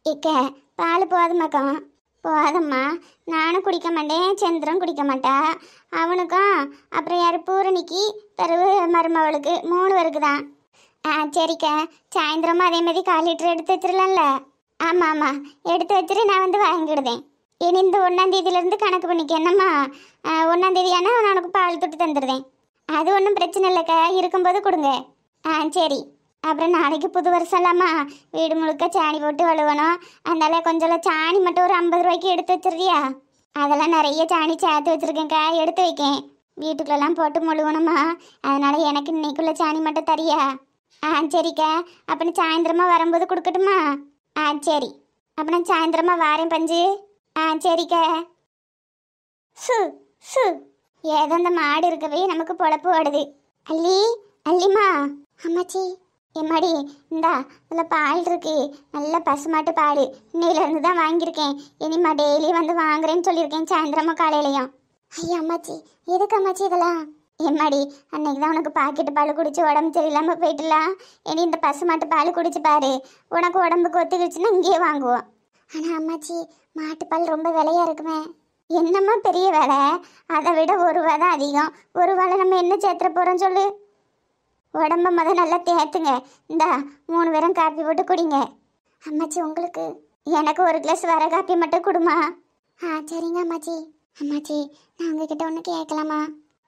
இக்க பால் போதுமாக்கா? போதம்மா. நானும் குடிக்க மாட்டேன், சந்திரன் குடிக்க மாட்டா. அவனுக்கும் அப்புறம் யார் பூரணிக்கு பிறகு மருமவளுக்கு 3 பேருக்கு தான். சரிக்கா. சாயந்தரமும் அதே மாதிரி 1/4 லிட்டர் எடுத்து வச்சிடலாம்ல? ஆமாம் ஆமாம், எடுத்து வச்சுட்டு நான் வந்து வாங்கிடுதேன். இனி இந்த 1ஆம் தேதியிலேருந்து கணக்கு பண்ணிக்க என்னம்மா. 1ஆம் தேதி ஆனால் நான் உனக்கு பால் தொட்டு தந்துடுதேன். அது ஒன்றும் பிரச்சனை இல்லைக்கா, இருக்கும்போது கொடுங்க. சரி. அப்புறம் நாளைக்கு புது வருஷம்லாமா, வீடு முழுக்க சாணி போட்டு வழுவணும். அதனால கொஞ்சம் சாணி மட்டும் ஒரு 50 ரூபாய்க்கு எடுத்து வச்சிருக்கியா? அதெல்லாம் நிறைய சாணி சேர்த்து வச்சிருக்கேன்க்கா, எடுத்து வைக்கேன். வீட்டுக்குள்ளெல்லாம் போட்டு முழுவணுமா, அதனால எனக்கு இன்னைக்குள்ள சாணி மட்டும் தரியா? சரிக்கா. அப்போ நான் சாயந்தரமா வரும்போது கொடுக்கட்டுமா? சரி. அப்போ நான் சாயந்தரமா வாரேன் பஞ்சு. சரிக்கா. சு சு ஏதோ அந்த மாடு இருக்கவே நமக்கு பொழப்பு ஓடுது. அல்லி, அல்லிம்மா. அம்மாச்சி. எம்மாடி, இந்தா இதில் பால் இருக்கு, நல்ல பசுமாட்டு பால். இன்னையிலேருந்து தான் வாங்கியிருக்கேன். இனிமா டெய்லி வந்து வாங்குறேன்னு சொல்லியிருக்கேன், சாயந்தரமும் காலையிலையும். ஐயா அம்மாச்சி, எதுக்கு அம்மாச்சி இதெல்லாம்? எம்மாடி, அன்னைக்கு தான் உனக்கு பாக்கெட்டு பால் குடிச்சு உடம்பு சரியில்லாமல் போயிட்டுலாம். இனி இந்த பசுமாட்டு பால் குடிச்சு பாரு, உனக்கு உடம்புக்கு ஒத்துக்கிடுச்சுன்னா இங்கேயே வாங்குவோம். ஆனால் அம்மாச்சி, மாட்டுப்பால் ரொம்ப விலையா இருக்குமே. என்னம்மா பெரிய வேலை, அதை விட 1 ரூபா தான் அதிகம். 1 ரூபாயில் நம்ம என்ன சேர்த்துற போகிறோம் சொல்லு. உடம்ப நல்லா தேத்துங்க. இந்தா 3 பேரும் காப்பி போட்டு குடிங்க. அம்மாச்சி உங்களுக்கு? எனக்கு 1 கிளாஸ் வர காப்பி மட்டும் கொடுமா. சரிங்க அம்மாச்சி. அம்மாச்சி, நான் உங்ககிட்ட ஒன்று கேட்கலாமா?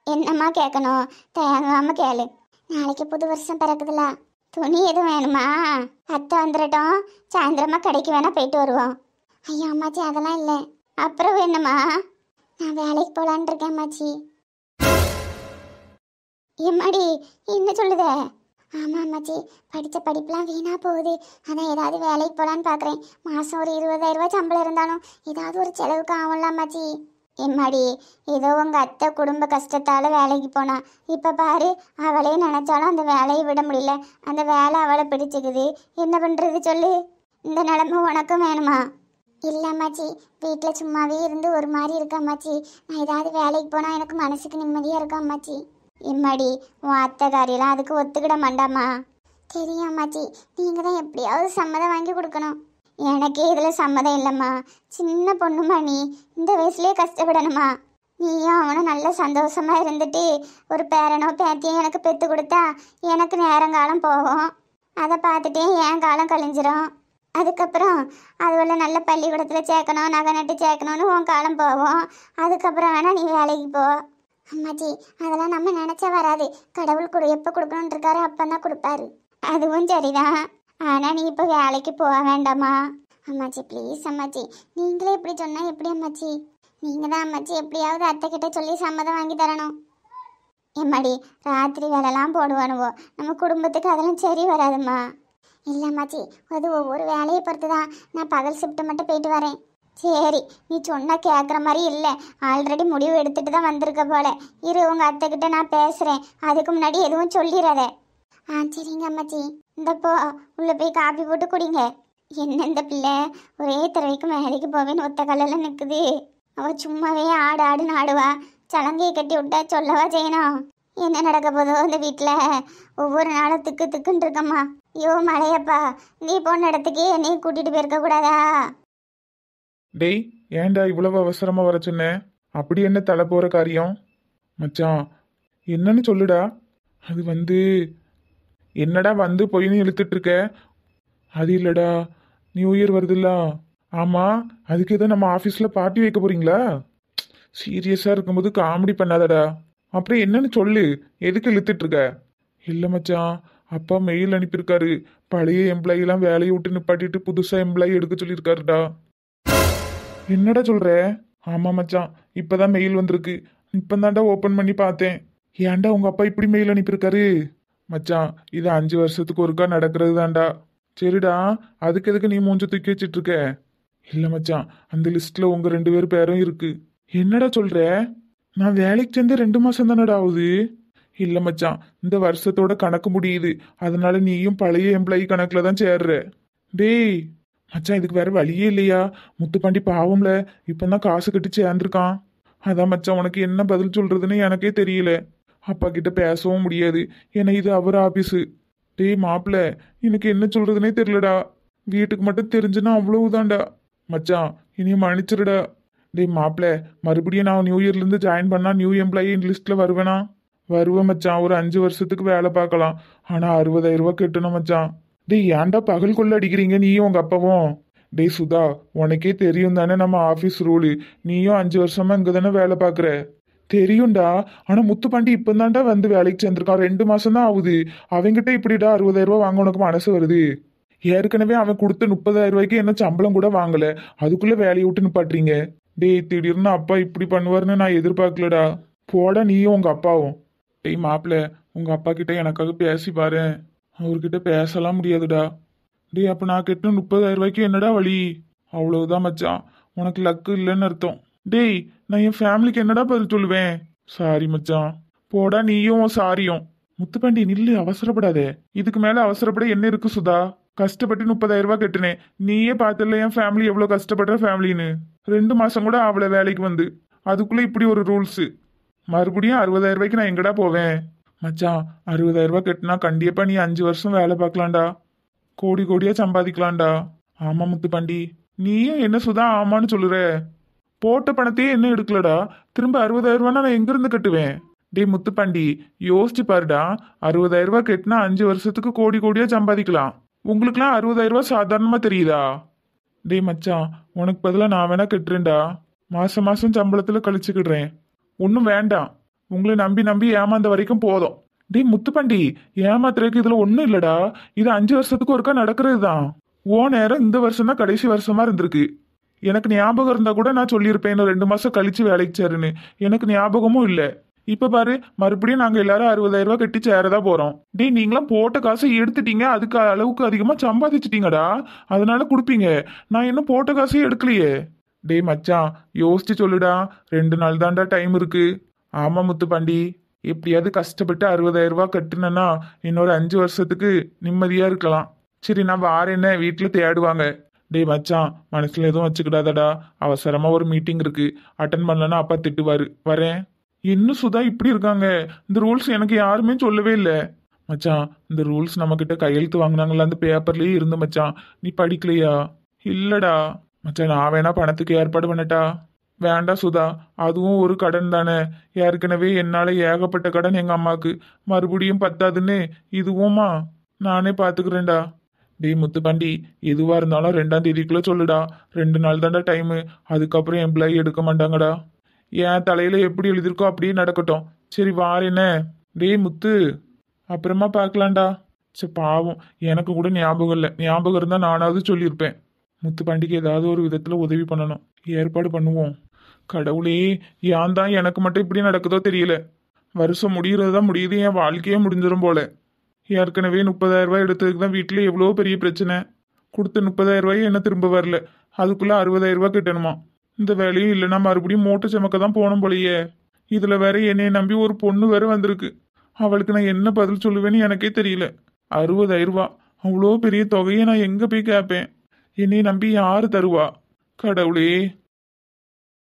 என்னம்மா கேட்கணும்? தயங்காம கேளு. நாளைக்கு புது வருஷம் பிறக்குதுல, துணி எதுவும் வேணுமா? அத்தை வந்துடட்டும், சாயந்தரமா கடைக்கு வேணா போயிட்டு வருவோம். ஐயா அம்மாச்சி, அதெல்லாம் இல்லை. அப்புறம் வேணுமா? நான் வேலைக்கு போகலான் இருக்கேன் அம்மாச்சி. எம்மாடி, என்ன சொல்லுத? ஆமாம் அம்மாச்சி, படித்த படிப்புலாம் வீணாக போகுது. அதான் ஏதாவது வேலைக்கு போகலான்னு பார்க்குறேன். மாதம் ஒரு 20,000 ரூபா சம்பளம் இருந்தாலும் ஏதாவது ஒரு செலவுக்கு ஆகும்ல அம்மாச்சி. எம்மாடி, ஏதோ உங்கள் அத்தை குடும்ப கஷ்டத்தால் வேலைக்கு போனா. இப்போ பாரு, அவளே நினச்சாலும் அந்த வேலையை விட முடியல. அந்த வேலை அவளை பிடிச்சிக்குது. என்ன பண்ணுறது சொல்லு? இந்த நிலமை உனக்கும் வேணுமா? இல்லை அம்மாச்சி, வீட்டில் சும்மாவே இருந்து ஒரு மாதிரி இருக்கா அம்மாச்சி. நான் ஏதாவது வேலைக்கு போனால் எனக்கு மனசுக்கு நிம்மதியாக இருக்கா அம்மாச்சி. எம்மாடி, உன் அத்தைக்காரியெல்லாம் அதுக்கு ஒத்துக்கிட மாட்டாமா? தெரியும் அம்மாச்சி, நீங்கள் தான் எப்படியாவது சம்மதம் வாங்கி கொடுக்கணும். எனக்கே இதில் சம்மதம் இல்லைம்மா. சின்ன பொண்ணுமா நீ, இந்த வயசுலேயே கஷ்டப்படணுமா? நீயும் அவனும் நல்ல சந்தோஷமாக இருந்துட்டு ஒரு பேரனோ பேத்தியோ எனக்கு பெற்று கொடுத்தா எனக்கு நேரங்காலம் போகும். அதை பார்த்துட்டே என் காலம் கழிஞ்சிரும். அதுக்கப்புறம் அதுவரை நல்ல பள்ளிக்கூடத்தில் சேர்க்கணும், நகை நட்டு சேர்க்கணும்னு உன் காலம் போகும். அதுக்கப்புறம் வேணால் நீ வேலைக்கு போ. அம்மாச்சி, அதெல்லாம் நம்ம நினச்சா வராது. கடவுள் எப்போ கொடுக்கணுன்னு இருக்காரு அப்போ தான் கொடுப்பாரு. அதுவும் சரிதான். ஆனால் நீ இப்போ வேலைக்கு போக வேண்டாமா? அம்மாச்சி ப்ளீஸ் அம்மாச்சி, நீங்களே இப்படி சொன்னால் எப்படி அம்மாச்சி? நீங்கள் தான் அம்மாச்சி எப்படியாவது அத்தைக்கிட்ட சொல்லி சம்மதம் வாங்கி தரணும். எம்மாடி, ராத்திரி வேலைலாம் போடுவானுவோ, நம்ம குடும்பத்துக்கு அதெல்லாம் சரி வராதும்மா. இல்லை அம்மாச்சி, அது ஒவ்வொரு வேலையை பொறுத்து தான். நான் பகல் ஷிஃப்ட்டு மட்டும் போயிட்டு வரேன். சரி, நீ சொன்னால் கேட்குற மாதிரி இல்லை. ஆல்ரெடி முடிவு எடுத்துட்டு தான் வந்திருக்க போல. இரு, உங்கள் அத்தைக்கிட்ட நான் பேசுகிறேன். அதுக்கு முன்னாடி எதுவும் சொல்லிடாத. சரிங்க அம்மாச்சி. இந்தப்போ உள்ளே போய் காப்பி போட்டு குடிங்க. என்ன இந்த பிள்ளை ஒரே தடவைக்கு வேலைக்கு போவேன்னு ஒத்த கல்லில் நிற்குது. அவள் சும்மாவே ஆடு ஆடுன்னு ஆடுவா. சலங்கையை கட்டி விட்டா சொல்லவா செய்யணும்? என்ன நடக்க போதோ இந்த வீட்டில். ஒவ்வொரு நாளும் திக்கு திக்குன்னு இருக்கம்மா. ஐயோ மலையப்பா, நீ போன இடத்துக்கு என்னையும் கூட்டிகிட்டு போயிருக்க கூடாதா? டேய், ஏன்டா இவ்வளவு அவசரமா வர சொன்ன? அப்படி என்ன தலை போற காரியம்? மச்சான், என்னன்னு சொல்லுடா. அது என்னடா போயின்னு இழுத்துட்டு இருக்க? அது இல்லடா, நியூ இயர் வருதுல்ல. ஆமா, அதுக்கு எதோ நம்ம ஆஃபீஸ்ல பார்ட்டி வைக்க போறீங்களா? சீரியஸா இருக்கும்போது காமெடி பண்ணாதடா. அப்புறம் என்னன்னு சொல்லு, எதுக்கு இழுத்துட்டு இருக்க? இல்லை மச்சான், அப்பா மெயில் அனுப்பியிருக்காரு. பழைய எம்ப்ளாயெல்லாம் வேலையை விட்டு நிப்பாட்டிட்டு புதுசா எம்ப்ளாயி எடுக்க சொல்லியிருக்காருடா. என்னடா சொல்ற? ஆமா மச்சான், இப்பதான் மெயில் வந்திருக்கு. இப்பதான்டா ஓபன் பண்ணி பார்த்தேன். ஏன்டா உங்க அப்பா இப்படி மெயில் அனுப்பியிருக்காரு? மச்சான், இது 5 வருஷத்துக்கு ஒருக்கா நடக்கிறது தான்டா. சரிடா, அதுக்கு எதுக்கு நீ மூஞ்ச தூக்கி வச்சிட்டு இருக்க? இல்ல மச்சான், அந்த லிஸ்ட்ல உங்க 2 பேர் பேரும் இருக்கு. என்னடா சொல்ற? நான் வேலைக்கு சேர்ந்து 2 மாசம் தானடா ஆகுது. இல்ல மச்சான், இந்த வருஷத்தோட கணக்கு முடியுது. அதனால நீயும் பழைய எம்ப்ளாயி கணக்குல தான் சேர்ற. டேய் மச்சான், இதுக்கு வேற வழியே இல்லையா? முத்துப்பாண்டி பாவம்ல, இப்பதான் காசு கட்டி சேர்ந்துருக்கான். அதான் மச்சான், உனக்கு என்ன பதில் சொல்றதுன்னு எனக்கே தெரியல. அப்பா கிட்ட பேசவும் முடியாது, ஏன்னா இது அவர் ஆபீஸு. டேய் மாப்பிள்ள, எனக்கு என்ன சொல்றதுனே தெரியலடா. வீட்டுக்கு மட்டும் தெரிஞ்சுன்னா அவ்வளவுதான்டா. மச்சான் இனி மன்னிச்சிருடா. டேய் மாப்பிள்ள, மறுபடியும் நான் நியூ இயர்லேருந்து ஜாயின் பண்ணா நியூ எம்ப்ளாயி லிஸ்ட்டில் வருவேனா? வருவேன் மச்சான். ஒரு 5 வருஷத்துக்கு வேலை பார்க்கலாம். ஆனால் 60,000 ரூபா கட்டணும் மச்சான். டேய் ஏன்டா பகல் கொள்ள அடிக்கிறீங்க நீயும் உங்க அப்பாவும்? டேய் சுதா, உனக்கே தெரியும் தானே நம்ம ஆஃபீஸ் ரூலு. நீயும் 5 வருஷமா இங்கே தானே வேலை பார்க்குற. தெரியும்டா. ஆனால் முத்துப்பாண்டி இப்போ தான்டா வந்து வேலைக்கு சேர்ந்துருக்கான். 2 மாசம் தான் ஆகுது. அவங்கிட்ட இப்படிடா 60,000 ரூபா வாங்க உனக்கு மனசு வருது? ஏற்கனவே அவன் கொடுத்த 30,000 ரூபாய்க்கு என்ன சம்பளம் கூட வாங்கல. அதுக்குள்ள வேலையை விட்டு நிப்பாட்டுறீங்க. டேய் திடீர்னு அப்பா இப்படி பண்ணுவாருன்னு நான் எதிர்பார்க்கலடா. போடா நீயும் உங்க அப்பாவும். டேய் மாப்பிள்ள, உங்க அப்பா கிட்ட எனக்காக பேசி பாரு. அவர்கிட்ட பேசலாம் முடியாதுடா. டேய் அப்ப நான் கட்டின 30,000 ரூபாய்க்கு என்னடா வழி? அவ்வளவுதான் மச்சான், உனக்கு லக்கு இல்லைன்னு அர்த்தம். டேய் நான் என் ஃபேமிலிக்கு என்னடா பதில் சொல்லுவேன்? சாரி மச்சான். போடா நீயும் சாரியும். முத்துப்பாண்டி நில்லு, அவசரப்படாதே. இதுக்கு மேல அவசரப்பட என்ன இருக்கு சுதா? கஷ்டப்பட்டு 30,000 ரூபாய் கட்டுனேன். நீயே பார்த்துல என் ஃபேமிலி எவ்வளவு கஷ்டப்படுற ஃபேமிலின்னு. 2 மாசம் கூட அவளை வேலைக்கு வந்து அதுக்குள்ள இப்படி ஒரு ரூல்ஸ். மறுபடியும் 60,000 ரூபாய்க்கு நான் எங்கடா போவேன்? மச்சான் 60,000 ரூபாய் கட்டினா கண்டிப்பா நீ 5 வருஷம் வேலை பார்க்கலாம்டா. கோடி கோடியா சம்பாதிக்கலாம்டா. ஆமா முத்துப்பாண்டி. நீயும் என்ன சுதா ஆமான்னு சொல்லுற? போட்ட பணத்தையே என்ன எடுக்கலடா. திரும்ப 60,000 ரூபாய்னா நான் எங்க இருந்து கட்டுவேன்? டேய் முத்துப்பாண்டி, யோசிச்சு பாருடா. 60,000 ரூபாய் கட்டினா 5 வருஷத்துக்கு கோடி கோடியா சம்பாதிக்கலாம். உங்களுக்குலாம் 60,000 ரூபாய் சாதாரணமா தெரியுதா? டேய் மச்சான், உனக்கு பதிலாக நான் வேணா கட்டுறேன்டா. மாசம் மாசம் சம்பளத்துல கழிச்சுக்கிடுறேன். ஒன்றும் வேண்டாம். உங்களை நம்பி நம்பி ஏமாந்த வரைக்கும் போதும். டேய் முத்துப்பாண்டி, ஏமாத்துறதுக்கு இதுல ஒன்றும் இல்லடா. இது 5 வருஷத்துக்கு ஒருக்கா நடக்கிறது தான். ஓ நேரம் இந்த வருஷம் தான் கடைசி வருஷமா இருந்திருக்கு. எனக்கு ஞாபகம் இருந்தா கூட நான் சொல்லியிருப்பேன் இன்னும் 2 மாசம் கழிச்சு வேலைக்கு சேருன்னு. எனக்கு ஞாபகமும் இல்லை. இப்ப பாரு, மறுபடியும் நாங்க எல்லாரும் 60,000 ரூபாய் கட்டி சேரதா போறோம். டேய் நீங்களாம் போட்ட காசை எடுத்துட்டீங்க, அதுக்கு அளவுக்கு அதிகமா சம்பாதிச்சிட்டீங்கடா. அதனால கொடுப்பீங்க. நான் இன்னும் போட்ட காசையும் எடுக்கலையே. டேய் மச்சான், யோசிச்சு சொல்லுடா. 2 நாள் தான்டா டைம் இருக்கு. ஆமா முத்துப்பாண்டி, எப்படியாவது கஷ்டப்பட்டு 60,000 ரூபாய் கட்டுனேன்னா இன்னொரு 5 வருஷத்துக்கு நிம்மதியா இருக்கலாம். சரி நான் வாரேன்னு வீட்டுல தேடுவாங்க. டேய் மச்சான், மனசுல எதுவும் வச்சுக்கிடாதடா. அவசரமா ஒரு மீட்டிங் இருக்கு, அட்டன் பண்ணலன்னா அப்பா திட்டுவாரு. வரேன். இன்னும் சுதா இப்படி இருக்காங்க. இந்த ரூல்ஸ் எனக்கு யாருமே சொல்லவே இல்லை. மச்சான், இந்த ரூல்ஸ் நம்ம கிட்ட கையெழுத்து வாங்கினாங்களா அந்த பேப்பர்லயே இருந்து மச்சான். நீ படிக்கலையா? இல்லடா. மச்சான் நான் வேணா பணத்துக்கு ஏற்பாடு பண்ணட்டா? வேண்டாம் சுதா, அதுவும் ஒரு கடன் தானே. ஏற்கனவே என்னால ஏகப்பட்ட கடன் எங்க அம்மாக்கு. மறுபடியும் பத்தாதுன்னு இதுவுமா நானே பாத்துக்கிறேன்டா. டேய் முத்துப்பாண்டி, எதுவா இருந்தாலும் 2ஆம் தேதிக்குள்ள சொல்லுடா. 2 நாள் தான்டா டைமு. அதுக்கப்புறம் எம்ப்ளாயி எடுக்க மாட்டாங்கடா. என் தலையில எப்படி எழுதிருக்கோ அப்படியே நடக்கட்டும். சரி வாரேனே. டேய் முத்து, அப்புறமா பார்க்கலாம்டா. சரி பாவம், எனக்கு கூட ஞாபகம் இல்லை. ஞாபகம் இருந்தா நானாவது சொல்லியிருப்பேன். முத்துப்பாண்டிக்கு ஏதாவது ஒரு விதத்துல உதவி பண்ணணும். ஏற்பாடு பண்ணுவோம். கடவுளே, ஏன் தான் எனக்கு மட்டும் இப்படி நடக்குதோ தெரியல. வருஷம் முடிகிறது தான் முடியுது, என் வாழ்க்கையே முடிஞ்சிடும் போல. ஏற்கனவே 30,000 ரூபாய் எடுத்ததுக்கு தான் வீட்டுல எவ்வளோ பெரிய பிரச்சனை. கொடுத்த 30,000 ரூபாய் என்ன திரும்ப வரல. அதுக்குள்ள 60,000 ரூபாய் கட்டணுமா? இந்த வேலையும் இல்லைன்னா மறுபடியும் மூட்டை சுமக்க தான் போகணும் போலயே. இதுல வேற என்னைய நம்பி ஒரு பொண்ணு வேற வந்திருக்கு. அவளுக்கு நான் என்ன பதில் சொல்லுவேன்னு எனக்கே தெரியல. 60,000 ரூபாய், அவ்வளோ பெரிய தொகையை நான் எங்க போய் கேட்பேன்? என்னைய நம்பி யாரு தருவா? கடவுளே.